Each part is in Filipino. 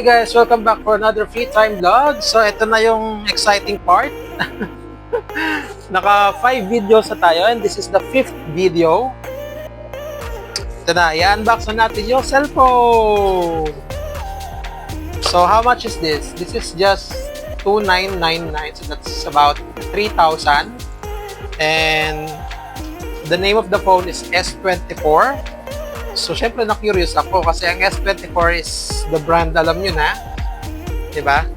Hi guys! Welcome back for another free time vlog. So ito na yung exciting part. Naka 5 videos na tayo and this is the 5th video. Ito na, i-unbox na natin yung cellphone. So how much is this? This is just 2,999. So that's about 3,000. And the name of the phone is S24. So, syempre na-curious ako kasi ang S24 is the brand, alam nyo na. Diba?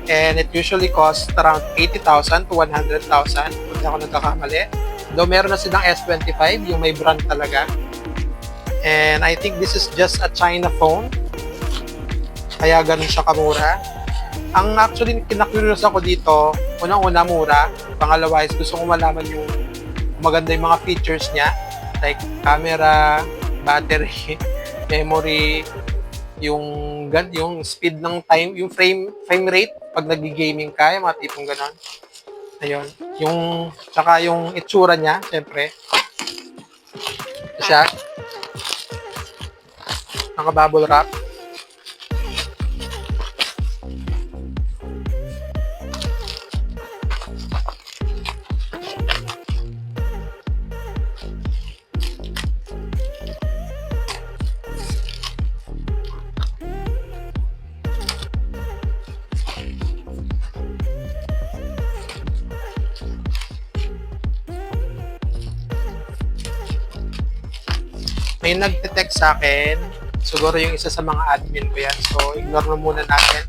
And it usually costs around 80,000 to 100,000 kung hindi ako nagkakamali. Though meron na silang S25, yung may brand talaga. And I think this is just a China phone. Kaya ganun siya kamura. Ang actually kinakurious ako dito, unang-una mura. Pangalawa is gusto kong malaman yung maganda yung mga features niya. Like camera, battery, memory, yung speed ng time, yung frame rate pag nag-gaming ka, yung mga tipong ganon. Ayun. Tsaka yung itsura niya, syempre. Siya. Naka-bubble wrap. May nagte-text sa akin. Siguro yung isa sa mga admin ko yan. So, ignore na muna natin.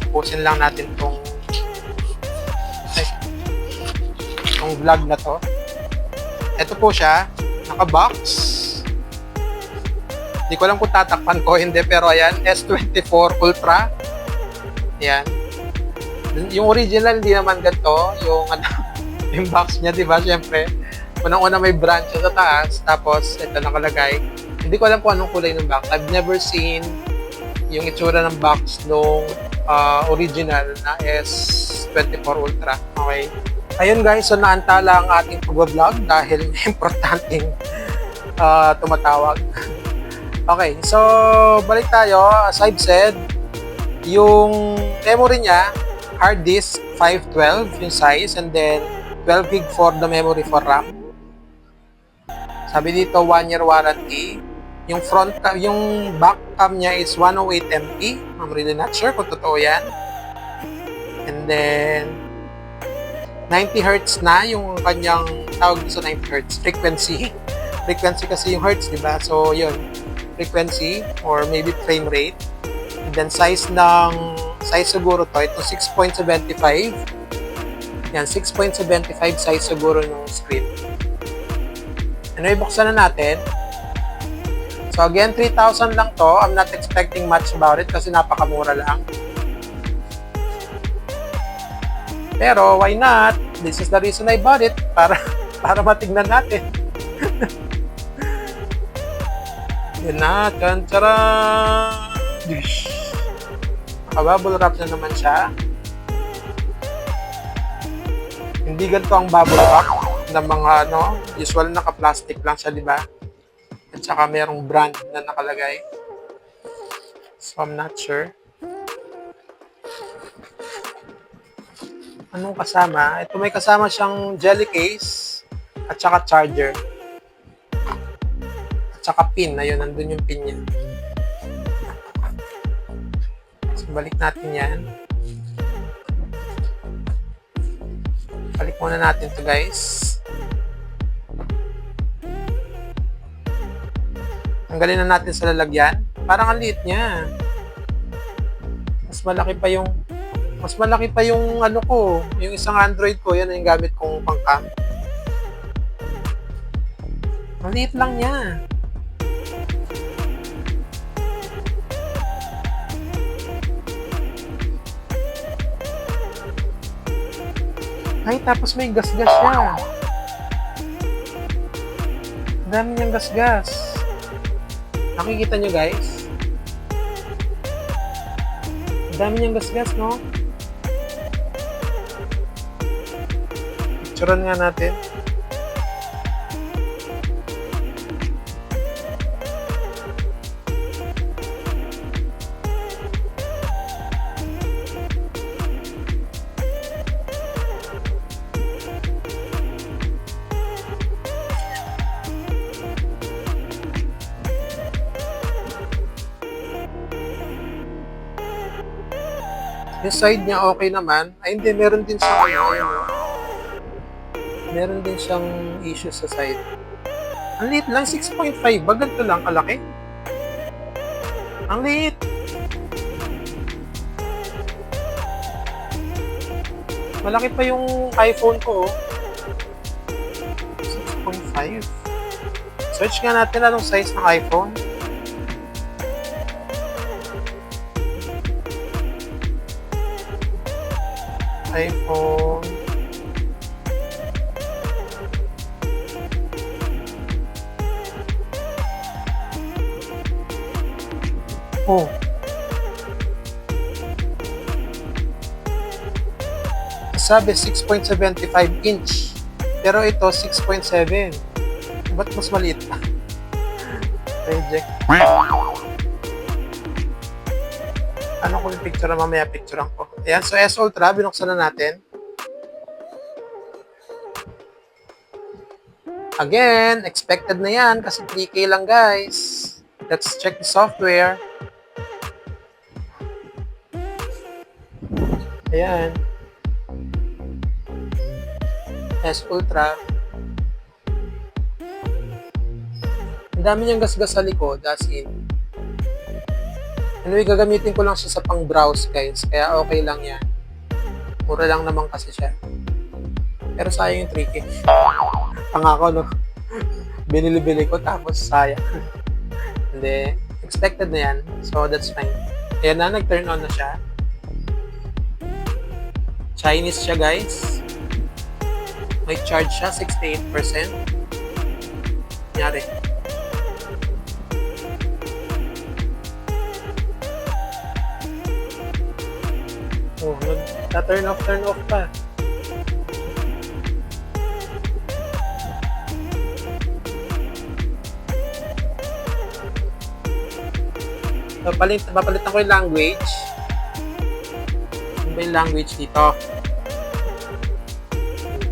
Pusin lang natin tong vlog na to. Ito po siya. Naka-box. Hindi ko alam kung tatakpan ko. Hindi. Pero ayan. S24 Ultra. Ayan. Yung original, hindi naman ganito. Yung box niya, di ba? Siyempre. Unang-una may branch sa taas, tapos ito nakalagay. Hindi ko alam kung anong kulay ng box. I've never seen yung itsura ng box nung original na S24 Ultra. Okay. Ayun guys, so naantala ang ating pag-vlog dahil may importanteng tumatawag. Okay, so balik tayo. As I've said, yung memory niya, hard disk 512 yung size, and then 12 gig for the memory for RAM. Sabi dito, 1-year warranty. Yung back cam niya is 108 MP. I'm really not sure kung totoo yan. And then, 90 Hz na yung kanyang tawag sa 90 Hz. Frequency. Frequency kasi yung Hz, diba? So, yun. Frequency or maybe frame rate. And then, size siguro to. Ito, 6.75. Yan, 6.75 size siguro ng screen. Ano, ibuksan na natin. So again, 3,000 lang to. I'm not expecting much about it kasi napakamura lang. Pero why not? This is the reason I bought it. Para matignan natin. Yan na. Tantara! Naka-bubble wrap na naman siya. Hindi ganito ang bubble wrap ng mga usual naka-plastic lang siya, di ba? At saka merong brand na nakalagay. So, I'm not sure. Anong kasama? Ito may kasama siyang jelly case at saka charger. At saka pin. Ayun, nandun yung pin niya. So, balik natin yan. Balik muna natin to guys. Tanggalin na natin sa lalagyan. Parang ang liit niya. Mas malaki pa yung ano ko, yung isang Android ko, yan yung gamit kong pang-cam. Ang liit lang niya. Ay, tapos may gas-gas siya. Dami niyang gas-gas. Nakikita nyo guys? Dami niyang gas-gas, no? Picturean nga natin. Yung side niya okay naman. Ay hindi, meron din siyang ayun, oh. Meron din siyang issue sa side. Ang liit lang, 6.5 ba? Ganito lang kalaki? Ang liit. Malaki pa yung iPhone ko, oh. 6.5. Search nga natin anong size ng iPhone. iPhone. Oh. Sabi 6.75 inch. Pero ito 6.7. Ba't mas maliit pa? Reject. Ano ko yung picture na mamaya picturean ko. Ayan, so S Ultra, binuksan na natin. Again, expected na yan kasi 3K lang guys. Let's check the software. Ayan. S Ultra. Ang dami niyang gasgas sa likod, as in. Anyway, gagamitin ko lang siya sa pang-browse guys, kaya okay lang yan. Mura lang naman kasi siya. Pero sayang yung 3K. Pangako, no? Binili-bili ko tapos sayang. Hindi. Expected na yan. So, that's fine. Ayan na, nag-turn on na siya. Chinese siya guys. May charge siya, 68%. Nyari. Oh, nag-turn off pa. Papalitan ko yung language. Ano ba yung language dito?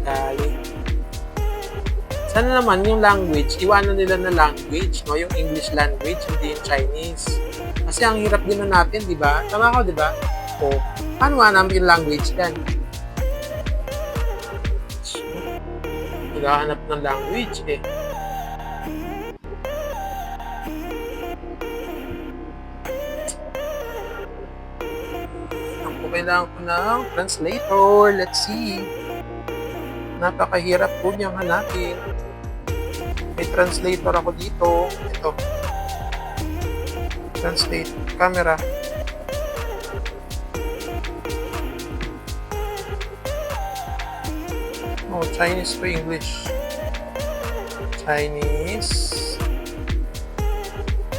Dali. Sana naman yung language, iwanan nila na language, no? Yung English language, hindi yung Chinese. Kasi ang hirap din na natin, di ba? Tama ako, di ba? O, paano nga namin yung language yan? Naghahanap ng language, eh. Kailangan ko ng translator. Let's see. Napakahirap po niyang hanapin. May translator ako dito. Ito. Translate. Camera. Oh, Chinese to English. Chinese.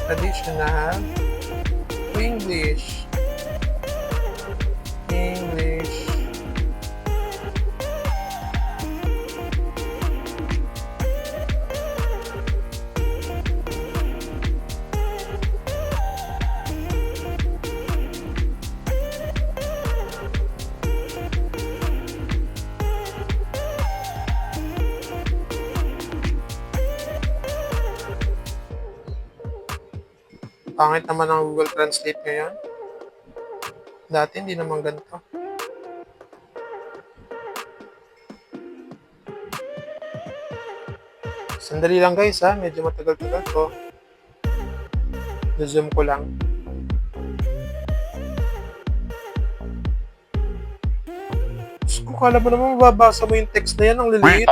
Traditional. To English. English. Pangit naman ang Google Translate ngayon. Dati hindi naman ganito. Sandali lang guys ha, medyo matagal-tagal to. Zoom ko lang. Kung kala mo naman mababasa mo yung text na yan, ang liliit.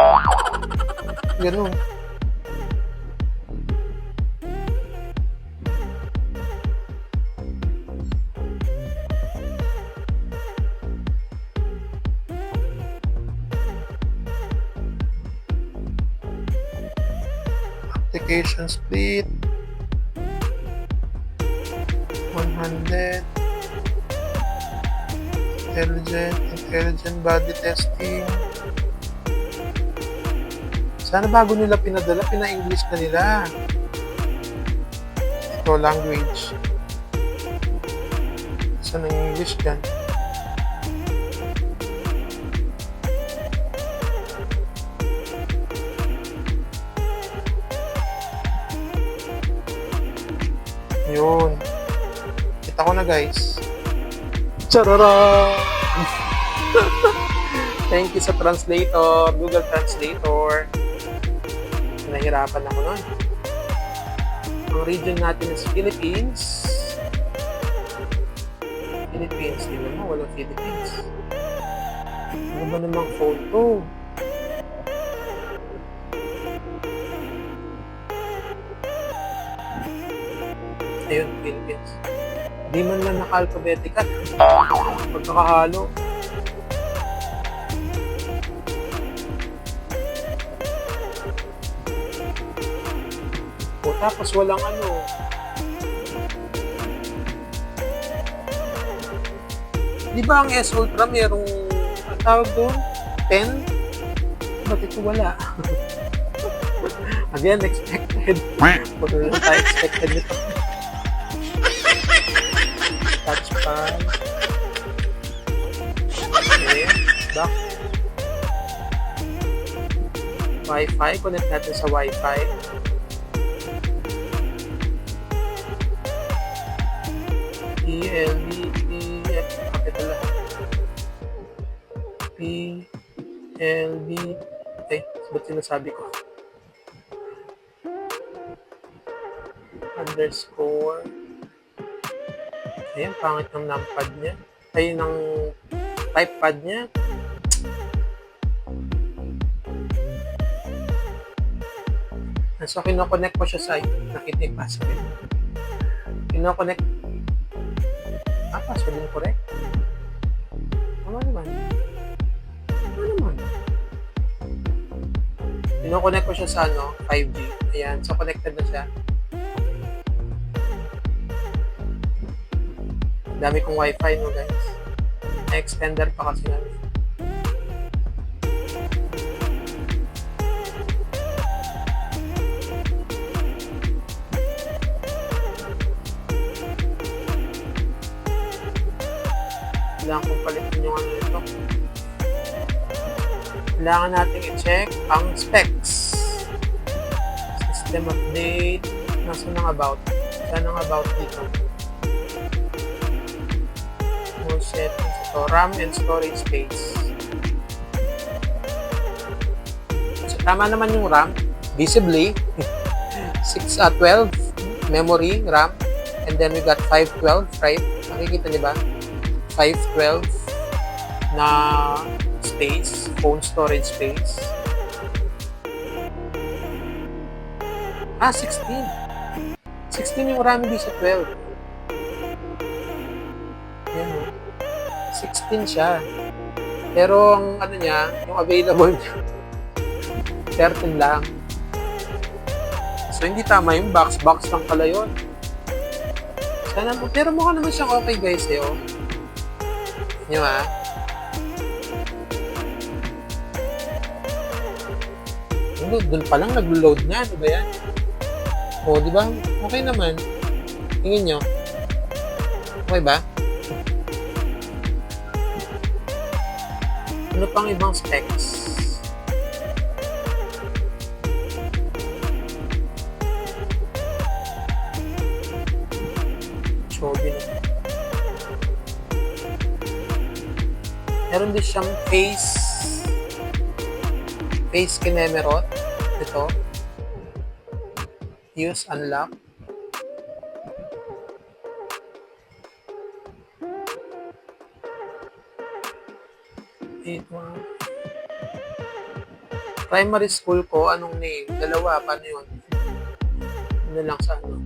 Ganun. Application split 100 intelligent body testing. Sana bago nila pinadala, pina-English na nila. Ito, language. Saan ang English dyan? Yun. Kita ko na guys. Charara! Thank you sa translator, Google Translator. Nahirapan ako nun. Ang region natin is Philippines. Philippines, di naman, walang Philippines. Ano ba namang phone to? Ayun, Philippines. Di man lang naka-alphabetical. Pagkakahalo. O, tapos walang ano. Di ba ang S Ultra merong, ang tawag doon? Pen? Ba't ito wala? Again, expected. Pag na tayo expected nito. Touchpad. Okay, back. Wi-Fi, connect natin sa Wi-Fi. Capital lahat. PLB. Okay, ba't sinasabi ko? Underscore. Ayan, pangit ng numpad niya. Ay, ng typepad niya. So, kinoconnect ko siya sa nakita yung password. Kinoconnect. Password din correct. Tama naman. Tama naman. Kinoconnect ko siya sa 5G. Ayan, so connected na siya. Dami kong wifi no guys. May extender pa kasi namin. Kailangan kong palitin yung ano ito. Kailangan natin i-check ang specs. System update. Nasaan ang about? Saan ang about dito? More settings ito. RAM and storage space. So, tama naman yung RAM. Visibly. 12 memory, RAM. And then we got 512, right? Nakikita niyo ba? 512 na space, phone storage space. 16. 16 yung RAM, hindi sa 12. Yan o. 16 siya. Pero ang ano niya, yung available niya, 13 lang. So, hindi tama yung box. Box lang pala yun. Sana, pero mukha naman siyang okay guys eh, oh. Nyo ha? Doon pa lang nag-load na. Ano ba yan? O, di ba? Okay naman. Tingin nyo. Okay ba? Ano pang ibang specs? Chobi na. Meron din siyang face kinemerot. Ito. Use unlock. Ito. Primary school ko, anong name? Dalawa, paano yun? Ano lang sa ano?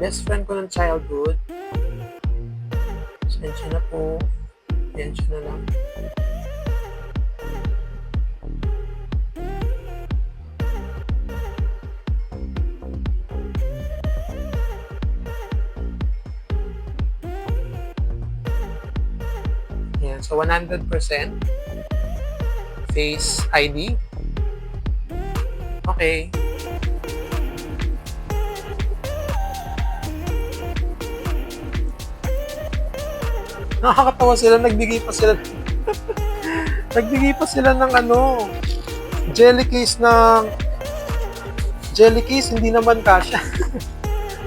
Best friend ko ng childhood. Sensya na po. Sensya na lang. Ayan. So, 100% Face ID. Okay. Nakakatawa sila, nagbigay pa sila ng ano, jelly case, hindi naman kasya.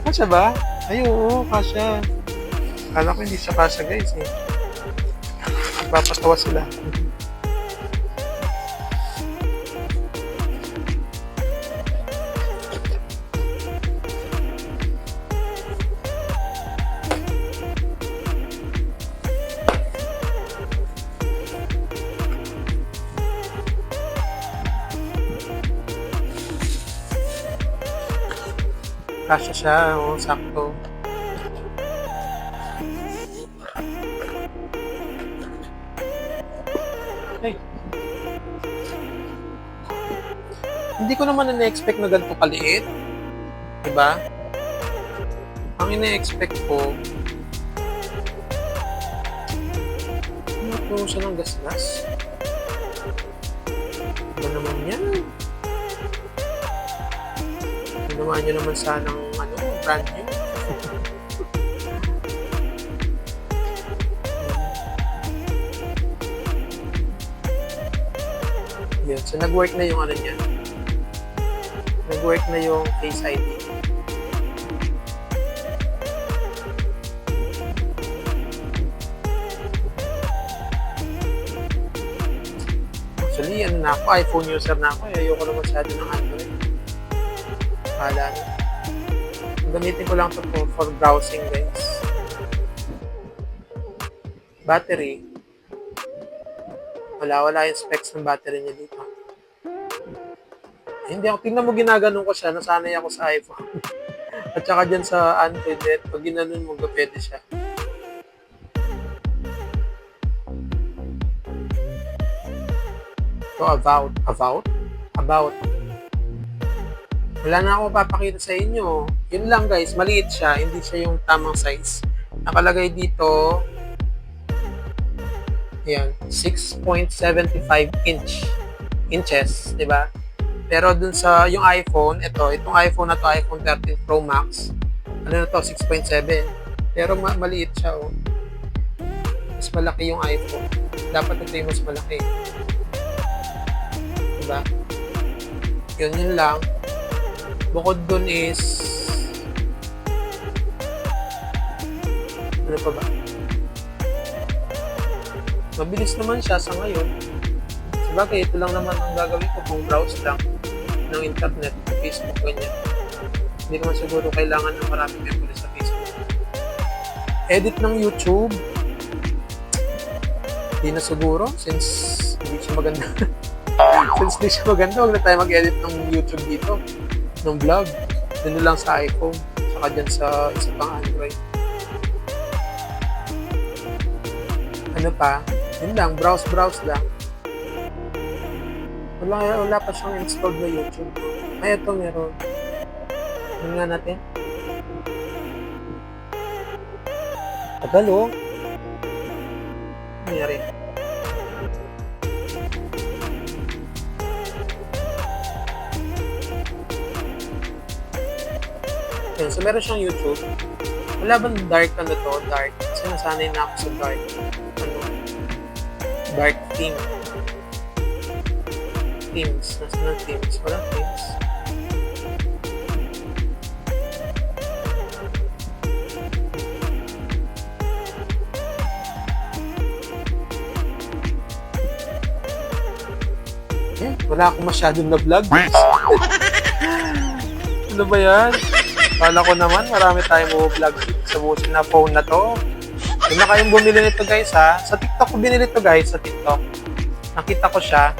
Kasya ba? Ay, oo, kasya. Kala ko hindi siya kasha guys eh. Nagpapatawa sila. Kasha siya, sakto. Ay. Hindi ko naman na-expect na ganito kaliit. Diba? Ang ina-expect ko, ano siya ng gas-gas? Ano naman yan? Ginawa nyo naman sanang brand new. Yun. So, nag-work na yung niya. Nag-work na yung Face ID. Actually, na ako, iPhone user na ako. Ayoko na masyado ng Android. Hala na. Gamitin ko lang ito for browsing, guys. Battery. Wala yung specs ng battery niya dito. Hindi ako, tingnan mo ginaganon ko siya, nasanay ako sa iPhone. At saka dyan sa Android, pag ginanon mo, pwede siya. So, about. Wala na ako papakita sa inyo. Yun lang guys, maliit siya, hindi siya yung tamang size. Nakalagay dito, ayan, 6.75 inches, di ba? Pero dun sa yung iPhone, itong iPhone na to, iPhone 13 Pro Max, ano na to, 6.7. Pero maliit siya, oh. Mas malaki yung iPhone. Dapat ito yung mas malaki. Diba? Yun lang. Bukod dun is, ano pa ba? Mabilis naman siya sa ngayon. Sabagay, ito lang naman ang gagawin ko kung browse lang ng internet, Facebook, ganyan. Hindi naman siguro kailangan ng maraming memory sa Facebook. Edit ng YouTube, hindi na siguro since hindi siya maganda. Since hindi siya maganda, huwag na tayo mag-edit ng YouTube dito, ng vlog. Dito lang sa iPhone, saka dyan sa isa pang Android. Ano pa? Yun lang, browse lang. Wala pa siyang installed na YouTube. Ay, ito meron. Ano nga natin? Tagal, oh. Nangyari. Ayan, so meron siyang YouTube. Wala bang dark to? Dark. Kasi nasanay na ako sa dark. Dark theme. Themes. Nasaan ang themes? Walang themes. Wala akong masyadong na vlog. Ano ba yan? Kala ko naman marami tayong vlog sa busin na phone na to. Huwag na kayong bumili nito guys ha. Sa TikTok ko binili ito guys, sa TikTok. Nakita ko siya.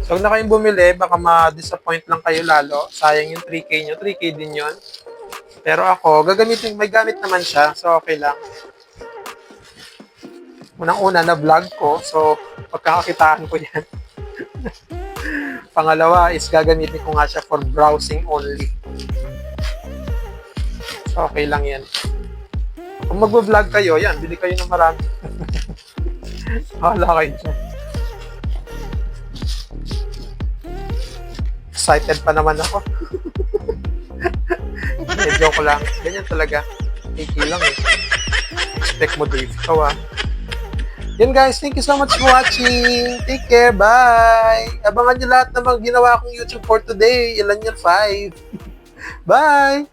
So huwag na kayong bumili, baka ma-disappoint lang kayo lalo. Sayang yung 3K nyo, 3K din yon. Pero ako, may gamit naman siya, so okay lang. Unang-una na vlog ko, so pagkakakitaan ko yan. Pangalawa is gagamitin ko nga siya for browsing only. So okay lang yan. Kung mag-vlog kayo, yan, bili kayo ng marami. Hala kayo dyan. Excited pa naman ako. Joke lang. Ganyan talaga. Tiki lang eh. Expect mo Dave. Ikaw ah. Yan guys, thank you so much for watching. Take care, bye! Abangan nyo lahat ng mga ginawa kong YouTube for today. Ilan yan? 5. Bye!